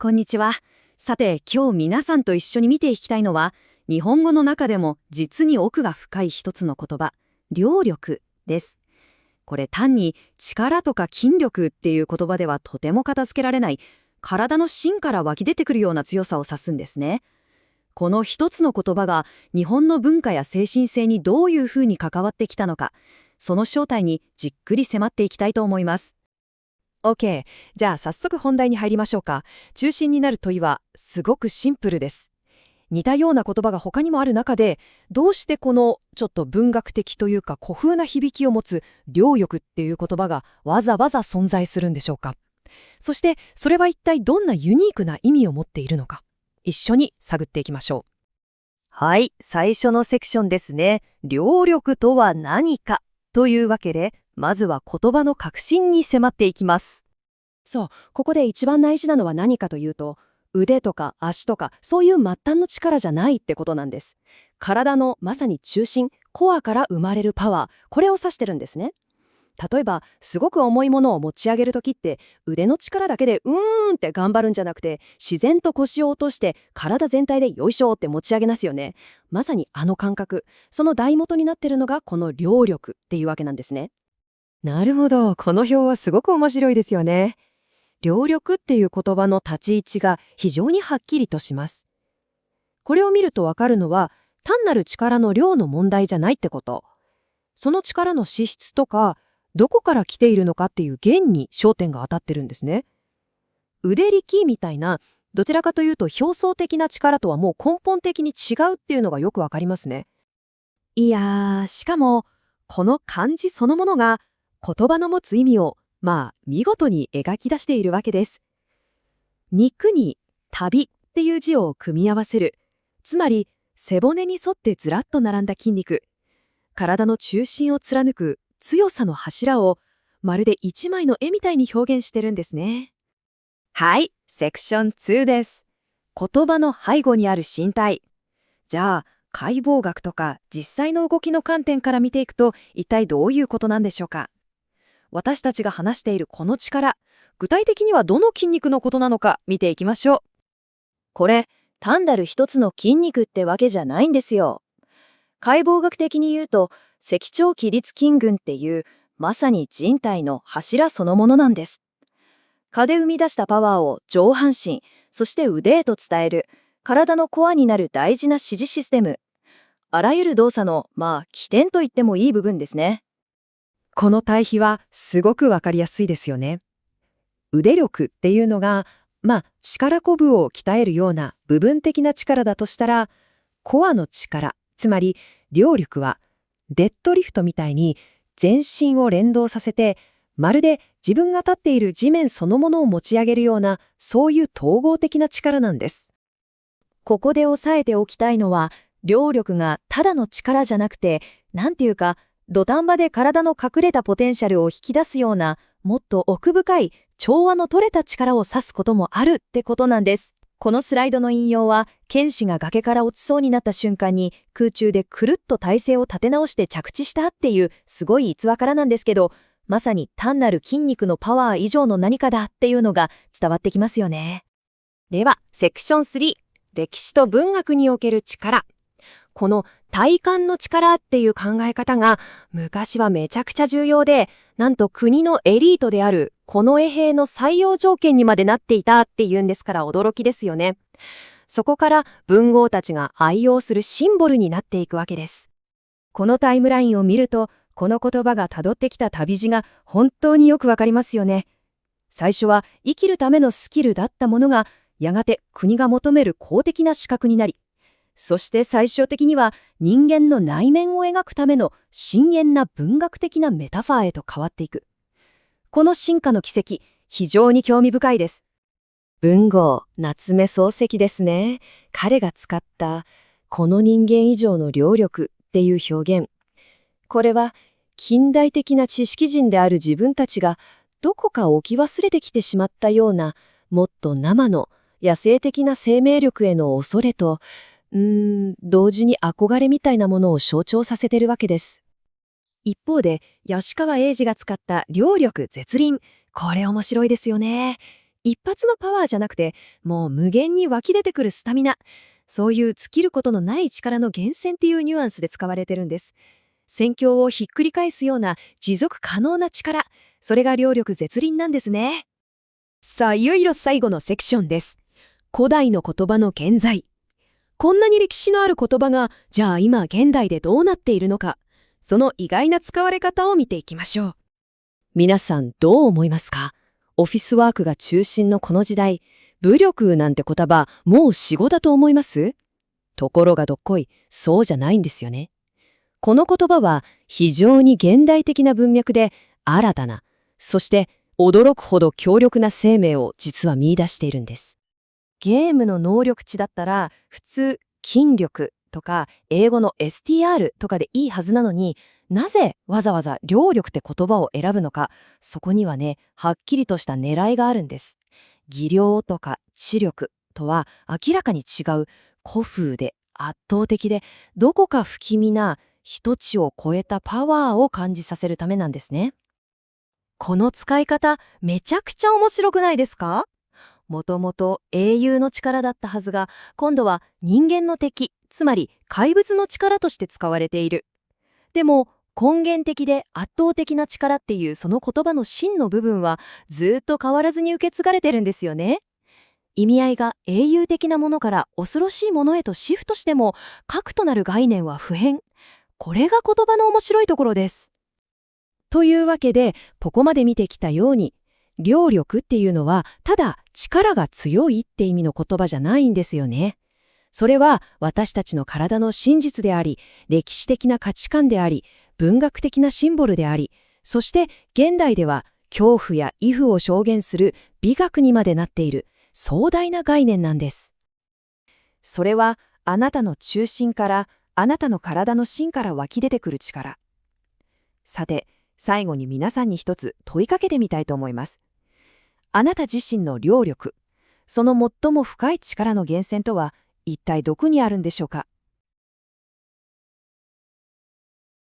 こんにちは。さて、今日皆さんと一緒に見ていきたいのは、日本語の中でも実に奥が深い一つの言葉、量力です。これ単に力とか筋力っていう言葉ではとても片付けられない、体の芯から湧き出てくるような強さを指すんですね。この一つの言葉が日本の文化や精神性にどういうふうに関わってきたのか、その正体にじっくり迫っていきたいと思います。OK。じゃあ早速本題に入りましょうか。中心になる問いはすごくシンプルです。似たような言葉が他にもある中で、どうしてこのちょっと文学的というか古風な響きを持つ量力っていう言葉がわざわざ存在するんでしょうか。そしてそれは一体どんなユニークな意味を持っているのか。一緒に探っていきましょう。はい、最初のセクションですね。量力とは何かというわけで、まずは言葉の核心に迫っていきます。そう、ここで一番大事なのは何かというと、腕とか足とかそういう末端の力じゃないってことなんです。体のまさに中心、コアから生まれるパワー、これを指してるんですね。例えば、すごく重いものを持ち上げるときって、腕の力だけでって頑張るんじゃなくて、自然と腰を落として体全体でよいしょって持ち上げますよね。まさにあの感覚、その大元になってるのがこの量力っていうわけなんですね。なるほど、この表はすごく面白いですよね。量力っていう言葉の立ち位置が非常にはっきりとします。これを見るとわかるのは、単なる力の量の問題じゃないってこと。その力の資質とか、どこから来ているのかっていう源に焦点が当たってるんですね。腕力みたいな、どちらかというと表層的な力とはもう根本的に違うっていうのがよくわかりますね。いやー、しかも、この漢字そのものが言葉の持つ意味を見事に描き出しているわけです。肉に旅っていう字を組み合わせる。つまり、背骨に沿ってずらっと並んだ筋肉。体の中心を貫く強さの柱を、まるで一枚の絵みたいに表現してるんですね。はい、セクション2です。言葉の背後にある身体。じゃあ、解剖学とか実際の動きの観点から見ていくと、一体どういうことなんでしょうか。私たちが話しているこの力、具体的にはどの筋肉のことなのか見ていきましょう。これ、単なる一つの筋肉ってわけじゃないんですよ。解剖学的に言うと、脊柱起立筋群っていう、まさに人体の柱そのものなんです。蚊で生み出したパワーを上半身、そして腕へと伝える、体のコアになる大事な指示システム。あらゆる動作の、起点と言ってもいい部分ですね。この対比はすごくわかりやすいですよね。腕力っていうのが、力こぶを鍛えるような部分的な力だとしたら、コアの力、つまり量力は、デッドリフトみたいに全身を連動させて、まるで自分が立っている地面そのものを持ち上げるような、そういう統合的な力なんです。ここで押さえておきたいのは、量力がただの力じゃなくて、なんていうか、土壇場で体の隠れたポテンシャルを引き出すような、もっと奥深い調和の取れた力を指すこともあるってことなんです。このスライドの引用は、剣士が崖から落ちそうになった瞬間に空中でくるっと体勢を立て直して着地したっていうすごい逸話からなんですけど、まさに単なる筋肉のパワー以上の何かだっていうのが伝わってきますよね。では、セクション3、歴史と文学における力。この体感の力っていう考え方が昔はめちゃくちゃ重要で、なんと国のエリートである近衛兵の採用条件にまでなっていたっていうんですから驚きですよね。そこから文豪たちが愛用するシンボルになっていくわけです。このタイムラインを見ると、この言葉が辿ってきた旅路が本当によくわかりますよね。最初は生きるためのスキルだったものが、やがて国が求める公的な資格になり、そして最終的には人間の内面を描くための深遠な文学的なメタファーへと変わっていく。この進化の軌跡、非常に興味深いです。文豪、夏目漱石ですね。彼が使った、この人間以上の量力っていう表現。これは、近代的な知識人である自分たちが、どこか置き忘れてきてしまったような、もっと生の野生的な生命力への恐れと、同時に憧れみたいなものを象徴させてるわけです。一方で、吉川英治が使った量力絶倫。これ面白いですよね。一発のパワーじゃなくて、もう無限に湧き出てくるスタミナ。そういう尽きることのない力の源泉っていうニュアンスで使われてるんです。戦況をひっくり返すような持続可能な力。それが両力絶倫なんですね。さあ、いよいよ最後のセクションです。古代の言葉の現在。こんなに歴史のある言葉が、じゃあ今現代でどうなっているのか。その意外な使われ方を見ていきましょう。皆さんどう思いますか？オフィスワークが中心のこの時代、武力なんて言葉、もう死語だと思います？ところがどっこい、そうじゃないんですよね。この言葉は非常に現代的な文脈で新たな、そして驚くほど強力な生命を実は見出しているんです。ゲームの能力値だったら普通筋力とか英語の STR とかでいいはずなのに、なぜわざわざ両力って言葉を選ぶのか、そこにはね、はっきりとした狙いがあるんです。技量とか知力とは明らかに違う古風で圧倒的でどこか不気味な一地を超えたパワーを感じさせるためなんですね。この使い方めちゃくちゃ面白くないですか？もともと英雄の力だったはずが、今度は人間の敵、つまり怪物の力として使われている。でも根源的で圧倒的な力っていうその言葉の真の部分はずっと変わらずに受け継がれてるんですよね。意味合いが英雄的なものから恐ろしいものへとシフトしても、核となる概念は不変。これが言葉の面白いところです。というわけで、ここまで見てきたように、両力っていうのはただ力が強いって意味の言葉じゃないんですよね。それは私たちの体の真実であり、歴史的な価値観であり、文学的なシンボルであり、そして現代では恐怖や畏怖を証言する美学にまでなっている壮大な概念なんです。それはあなたの中心から、あなたの体の芯から湧き出てくる力。さて、最後に皆さんに一つ問いかけてみたいと思います。あなた自身の両力、その最も深い力の源泉とは一体どこにあるんでしょうか？